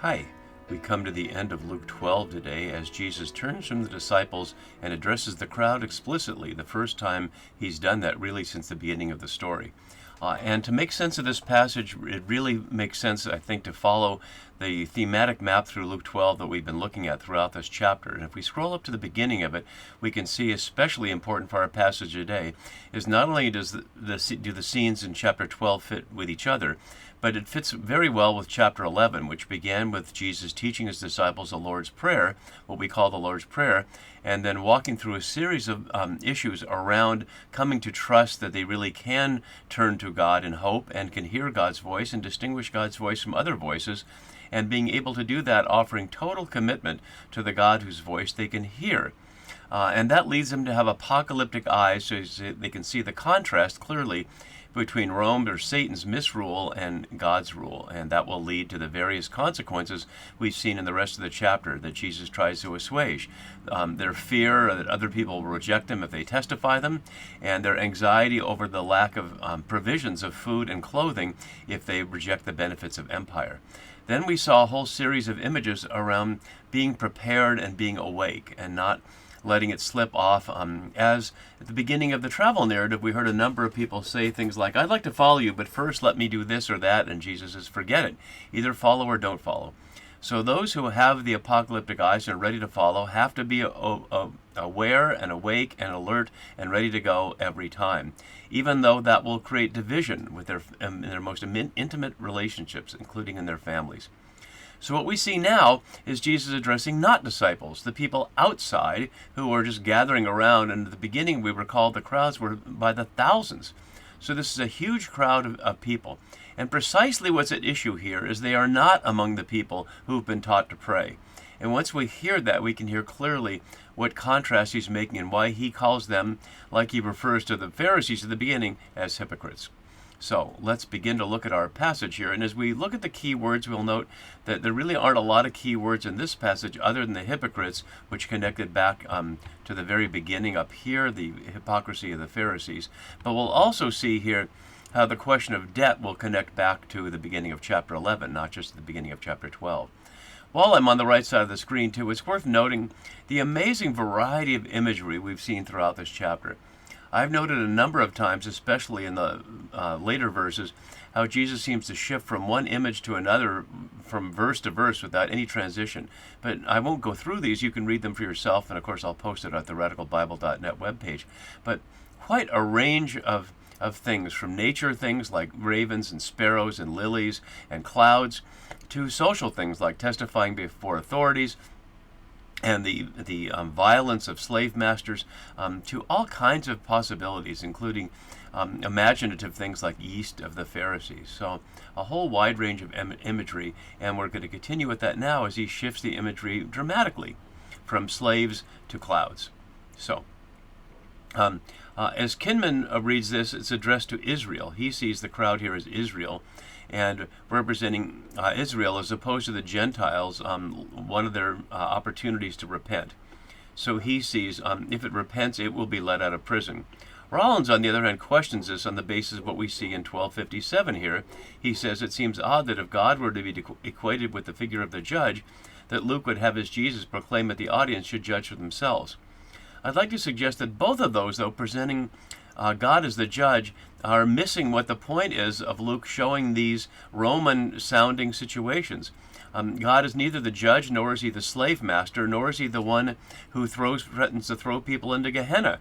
Hi, we come to the end of Luke 12 today as Jesus turns from the disciples and addresses the crowd explicitly, the first time he's done that really since the beginning of the story. And to make sense of this passage, it really makes sense, I think, to follow the thematic map through Luke 12 that we've been looking at throughout this chapter. And if we scroll up to the beginning of it, we can see, especially important for our passage today, is not only do the scenes in chapter 12 fit with each other, but it fits very well with chapter 11, which began with Jesus teaching his disciples the Lord's Prayer, what we call the Lord's Prayer, and then walking through a series of issues around coming to trust that they really can turn to God in hope and can hear God's voice and distinguish God's voice from other voices, and being able to do that offering total commitment to the God whose voice they can hear. And that leads them to have apocalyptic eyes so they can see the contrast clearly between Rome or Satan's misrule and God's rule, and that will lead to the various consequences we've seen in the rest of the chapter that Jesus tries to assuage. Their fear that other people will reject them if they testify them, and their anxiety over the lack of provisions of food and clothing if they reject the benefits of empire. Then we saw a whole series of images around being prepared and being awake and not letting it slip off. As at the beginning of the travel narrative, we heard a number of people say things like, I'd like to follow you, but first let me do this or that, and Jesus says, forget it. Either follow or don't follow. So those who have the apocalyptic eyes and are ready to follow have to be aware and awake and alert and ready to go every time, even though that will create division with their most intimate relationships, including in their families. So what we see now is Jesus addressing not disciples, the people outside who are just gathering around. And at the beginning, we recall the crowds were by the thousands. So this is a huge crowd of people. And precisely what's at issue here is they are not among the people who've been taught to pray. And once we hear that, we can hear clearly what contrast he's making and why he calls them, like he refers to the Pharisees at the beginning, as hypocrites. So let's begin to look at our passage here. And as we look at the key words, we'll note that there really aren't a lot of key words in this passage other than the hypocrites, which connected back to the very beginning up here, the hypocrisy of the Pharisees. But we'll also see here how the question of debt will connect back to the beginning of chapter 11, not just the beginning of chapter 12. While I'm on the right side of the screen, too, it's worth noting the amazing variety of imagery we've seen throughout this chapter. I've noted a number of times, especially in the later verses, how Jesus seems to shift from one image to another, from verse to verse, without any transition. But I won't go through these. You can read them for yourself, and of course I'll post it at the radicalbible.net webpage. But quite a range of things, from nature things like ravens and sparrows and lilies and clouds, to social things like testifying before authorities, and the violence of slave masters, to all kinds of possibilities, including imaginative things like yeast of the Pharisees. So a whole wide range of imagery, and we're going to continue with that now as he shifts the imagery dramatically from slaves to clouds. So as Kinman reads this, it's addressed to Israel. He sees the crowd here as Israel, and representing Israel as opposed to the Gentiles, one of their opportunities to repent. So he sees, if it repents, it will be let out of prison. Rollins, on the other hand, questions this on the basis of what we see in 1257 here. He says it seems odd that if God were to be equated with the figure of the judge, that Luke would have his Jesus proclaim that the audience should judge for themselves. I'd like to suggest that both of those, though, presenting God as the judge, are missing what the point is of Luke showing these Roman-sounding situations. God is neither the judge, nor is he the slave master, nor is he the one who threatens to throw people into Gehenna.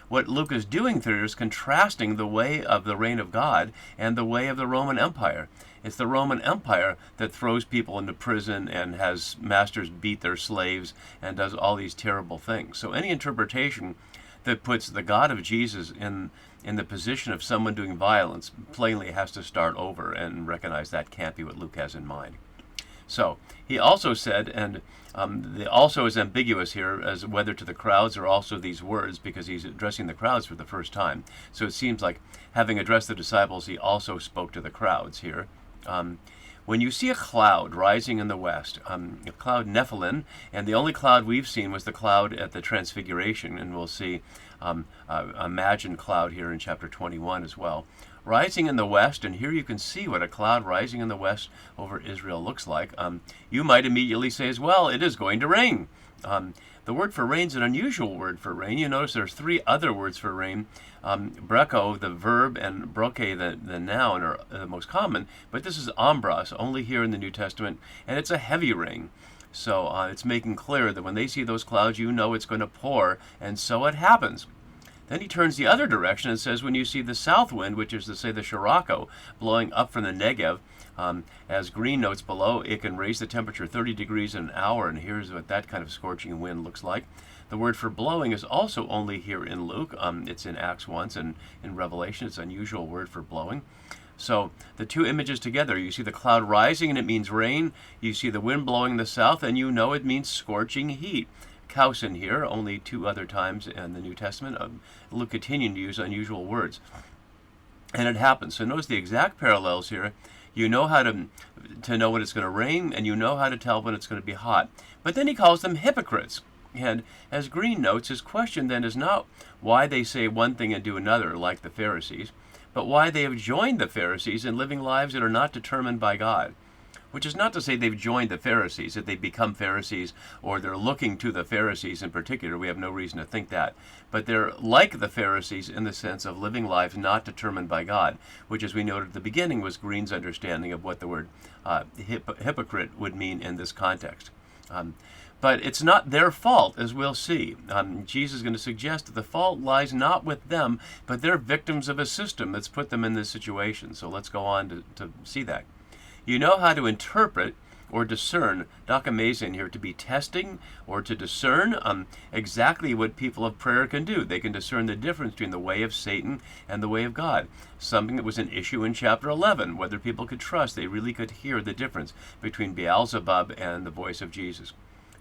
What Luke is doing there is contrasting the way of the reign of God and the way of the Roman Empire. It's the Roman Empire that throws people into prison and has masters beat their slaves and does all these terrible things. So any interpretation that puts the God of Jesus in the position of someone doing violence plainly has to start over and recognize that can't be what Luke has in mind. So he also said, and the also is ambiguous here as whether to the crowds or also these words, because he's addressing the crowds for the first time. So it seems like having addressed the disciples, he also spoke to the crowds here. when you see a cloud rising in the west, a cloud Nephilim, and the only cloud we've seen was the cloud at the Transfiguration, and we'll see a imagined cloud here in chapter 21 as well, rising in the west, and here you can see what a cloud rising in the west over Israel looks like. You might immediately say as well, it is going to rain. The word for rain is an unusual word for rain. You notice there's three other words for rain. Breko, the verb, and broke, the noun, are the most common, but this is ambros, only here in the New Testament, and it's a heavy rain. So it's making clear that when they see those clouds, you know it's going to pour, and so it happens. Then he turns the other direction and says, when you see the south wind, which is to say the Shirako, blowing up from the Negev, as Green notes below, it can raise the temperature 30 degrees in an hour, and here's what that kind of scorching wind looks like. The word for blowing is also only here in Luke. It's in Acts once, and in Revelation it's an unusual word for blowing. So the two images together, you see the cloud rising and it means rain. You see the wind blowing in the south and you know it means scorching heat. Kaus in here, only two other times in the New Testament. Luke continuing to use unusual words. And it happens. So notice the exact parallels here. You know how to know when it's going to rain, and you know how to tell when it's going to be hot. But then he calls them hypocrites. And as Green notes, his question then is not why they say one thing and do another, like the Pharisees, but why they have joined the Pharisees in living lives that are not determined by God. Which is not to say they've joined the Pharisees, that they've become Pharisees, or they're looking to the Pharisees in particular. We have no reason to think that. But they're like the Pharisees in the sense of living lives not determined by God, which, as we noted at the beginning, was Green's understanding of what the word hypocrite would mean in this context. But it's not their fault, as we'll see. Jesus is going to suggest that the fault lies not with them, but they're victims of a system that's put them in this situation. So let's go on to see that. You know how to interpret or discern, dokamazin here, to be testing or to discern exactly what people of prayer can do. They can discern the difference between the way of Satan and the way of God. Something that was an issue in chapter 11, whether people could trust, they really could hear the difference between Beelzebub and the voice of Jesus.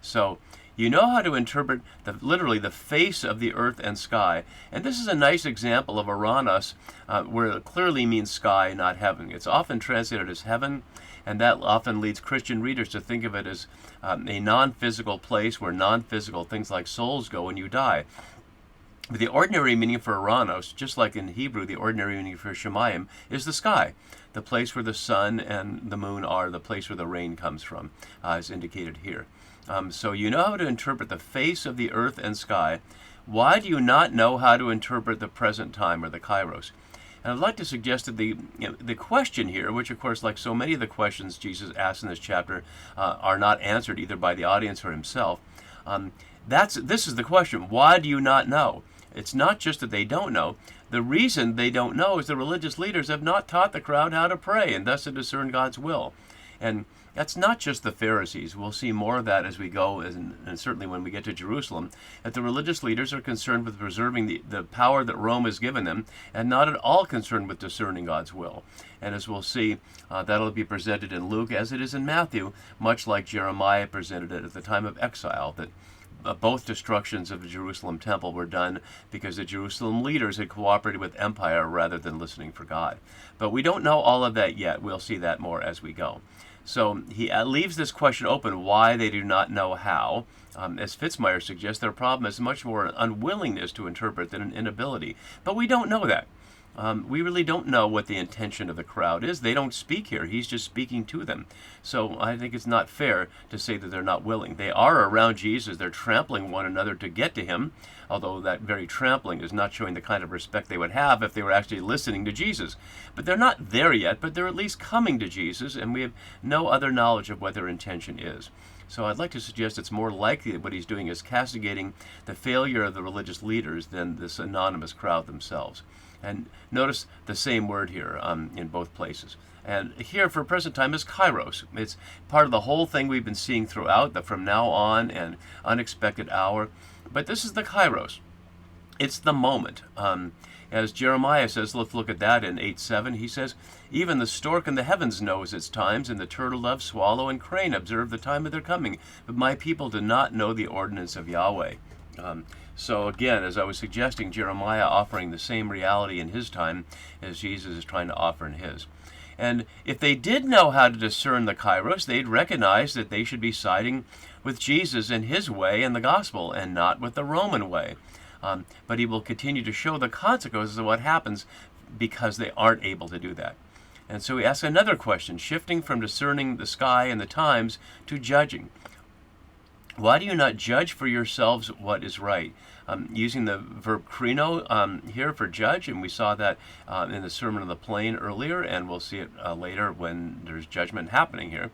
So you know how to interpret literally the face of the earth and sky. And this is a nice example of Uranus, where it clearly means sky, not heaven. It's often translated as heaven, and that often leads Christian readers to think of it as a non-physical place where non-physical things like souls go when you die. But the ordinary meaning for Uranus, just like in Hebrew, the ordinary meaning for Shemayim, is the sky, the place where the sun and the moon are, the place where the rain comes from, as indicated here. So you know how to interpret the face of the earth and sky. Why do you not know how to interpret the present time, or the kairos? And I'd like to suggest that the question here, which of course, like so many of the questions Jesus asks in this chapter, are not answered either by the audience or himself. This is the question. Why do you not know? It's not just that they don't know. The reason they don't know is the religious leaders have not taught the crowd how to pray and thus to discern God's will. And that's not just the Pharisees. We'll see more of that as we go, and certainly when we get to Jerusalem, that the religious leaders are concerned with preserving the power that Rome has given them, and not at all concerned with discerning God's will. And as we'll see, that'll be presented in Luke as it is in Matthew, much like Jeremiah presented it at the time of exile, that both destructions of the Jerusalem temple were done because the Jerusalem leaders had cooperated with empire rather than listening for God. But we don't know all of that yet. We'll see that more as we go. So he leaves this question open, why they do not know how. As Fitzmyer suggests, their problem is much more an unwillingness to interpret than an inability. But we don't know that. We really don't know what the intention of the crowd is. They don't speak here. He's just speaking to them. So I think it's not fair to say that they're not willing. They are around Jesus. They're trampling one another to get to him, although that very trampling is not showing the kind of respect they would have if they were actually listening to Jesus. But they're not there yet, but they're at least coming to Jesus, and we have no other knowledge of what their intention is. So I'd like to suggest it's more likely that what he's doing is castigating the failure of the religious leaders than this anonymous crowd themselves. And notice the same word here in both places. And here for present time is kairos. It's part of the whole thing we've been seeing throughout, the from now on and unexpected hour. But this is the kairos. It's the moment. As Jeremiah says, let's look at that in 8:7. He says, even the stork in the heavens knows its times, and the turtle dove, swallow, and crane observe the time of their coming. But my people do not know the ordinance of Yahweh. So again, as I was suggesting, Jeremiah offering the same reality in his time as Jesus is trying to offer in his. And if they did know how to discern the kairos, they'd recognize that they should be siding with Jesus and his way and the gospel, and not with the Roman way. But he will continue to show the consequences of what happens because they aren't able to do that. And so he asks another question, shifting from discerning the sky and the times to judging. Why do you not judge for yourselves what is right? Using the verb krino here for judge, and we saw that in the Sermon on the Plain earlier, and we'll see it later when there's judgment happening here.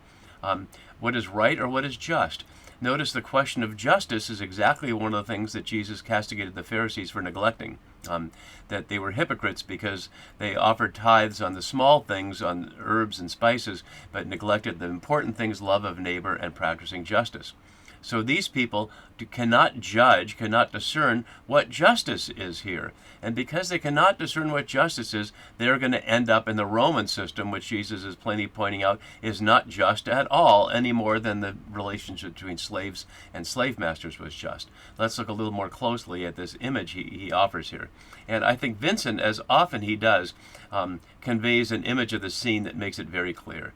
What is right or what is just? Notice the question of justice is exactly one of the things that Jesus castigated the Pharisees for neglecting, that they were hypocrites because they offered tithes on the small things, on herbs and spices, but neglected the important things, love of neighbor and practicing justice. So these people cannot judge, cannot discern what justice is here. And because they cannot discern what justice is, they're going to end up in the Roman system, which Jesus is plainly pointing out is not just at all, any more than the relationship between slaves and slave masters was just. Let's look a little more closely at this image he offers here. And I think Vincent, as often he does, conveys an image of the scene that makes it very clear.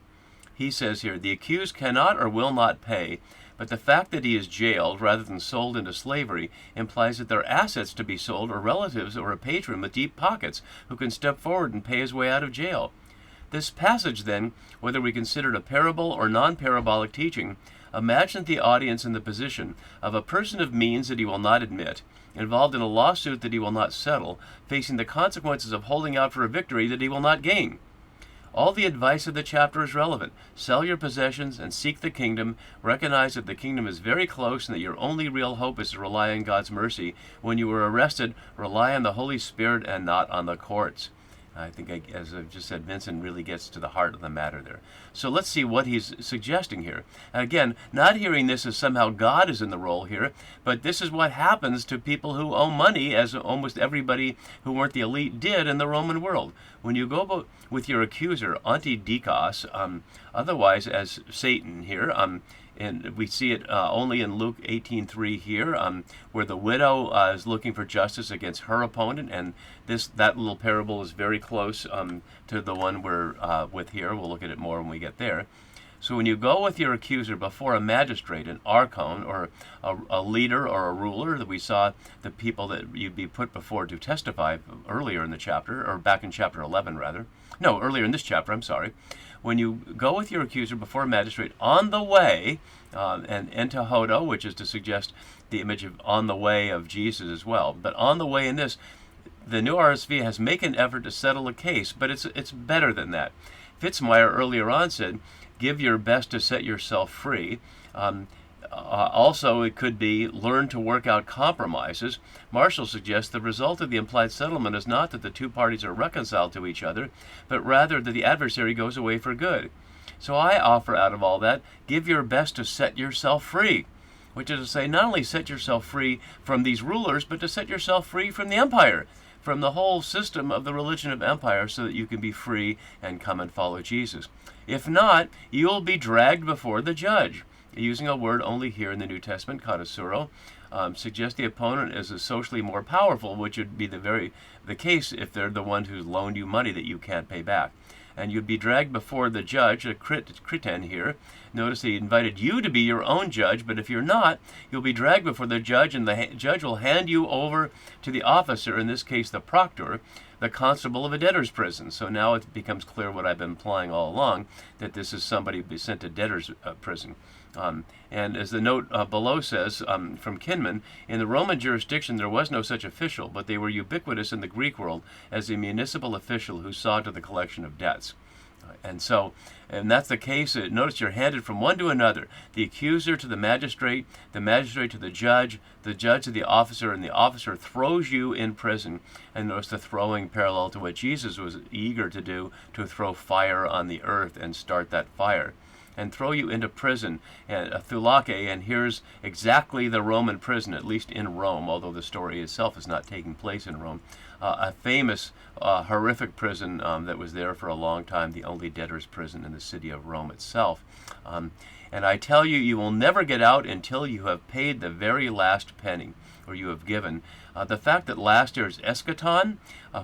He says here, the accused cannot or will not pay, but the fact that he is jailed rather than sold into slavery implies that there are assets to be sold, or relatives or a patron with deep pockets who can step forward and pay his way out of jail. This passage, then, whether we consider it a parable or non-parabolic teaching, imagine the audience in the position of a person of means that he will not admit, involved in a lawsuit that he will not settle, facing the consequences of holding out for a victory that he will not gain. All the advice of the chapter is relevant. Sell your possessions and seek the kingdom. Recognize that the kingdom is very close and that your only real hope is to rely on God's mercy. When you are arrested, rely on the Holy Spirit and not on the courts. I think, as I've just said, Vincent really gets to the heart of the matter there. So let's see what he's suggesting here. And again, not hearing this as somehow God is in the role here, but this is what happens to people who owe money, as almost everybody who weren't the elite did in the Roman world. When you go with your accuser, antidikos, otherwise as Satan here, and we see it only in Luke 18:3 here, where the widow is looking for justice against her opponent, and that little parable is very close to the one we're with here. We'll look at it more when we get there. So when you go with your accuser before a magistrate, an archon, or a leader or a ruler, that we saw the people that you'd be put before to testify earlier in the chapter, or back in chapter 11 rather. No, earlier in this chapter, I'm sorry. When you go with your accuser before a magistrate on the way, and entahodo, which is to suggest the image of on the way of Jesus as well, but on the way in this, the New RSV has make an effort to settle a case, but it's better than that. Fitzmyer earlier on said, give your best to set yourself free. Also, it could be learn to work out compromises. Marshall suggests the result of the implied settlement is not that the two parties are reconciled to each other, but rather that the adversary goes away for good. So I offer out of all that, give your best to set yourself free, which is to say not only set yourself free from these rulers, but to set yourself free from the empire, from the whole system of the religion of empire, so that you can be free and come and follow Jesus. If not, you'll be dragged before the judge. Using a word only here in the New Testament, katasuro, suggests the opponent is socially more powerful, which would be the case if they're the one who's loaned you money that you can't pay back. And you'd be dragged before the judge, a kriten here. Notice he invited you to be your own judge, but if you're not, you'll be dragged before the judge, and the judge will hand you over to the officer, in this case the proctor, the constable of a debtor's prison. So now it becomes clear what I've been implying all along, that this is somebody who be sent to debtor's prison. And as the note below says from Kinman, in the Roman jurisdiction there was no such official, but they were ubiquitous in the Greek world as a municipal official who saw to the collection of debts. And that's the case. Notice you're handed from one to another, the accuser to the magistrate to the judge to the officer, and the officer throws you in prison. And notice the throwing parallel to what Jesus was eager to do, to throw fire on the earth and start that fire, and throw you into prison, and thulake, and here's exactly the Roman prison, at least in Rome, although the story itself is not taking place in Rome. A famous, horrific prison that was there for a long time, the only debtor's prison in the city of Rome itself. And I tell you, you will never get out until you have paid the very last penny. or you have given. The fact that last year's eschaton,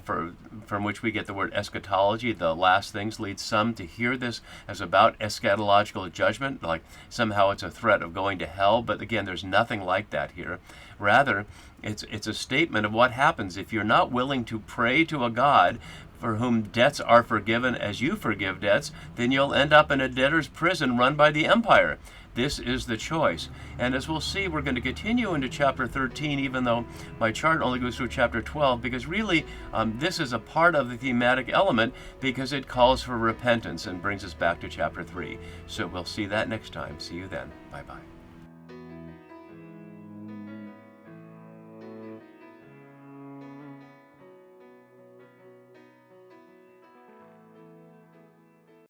from which we get the word eschatology, the last things, leads some to hear this as about eschatological judgment, like somehow it's a threat of going to hell. But again, there's nothing like that here. Rather, it's a statement of what happens if you're not willing to pray to a God for whom debts are forgiven as you forgive debts. Then you'll end up in a debtor's prison run by the empire. This is the choice. And as we'll see, we're going to continue into chapter 13, even though my chart only goes through chapter 12, because really this is a part of the thematic element, because it calls for repentance and brings us back to chapter 3. So we'll see that next time. See you then. Bye-bye.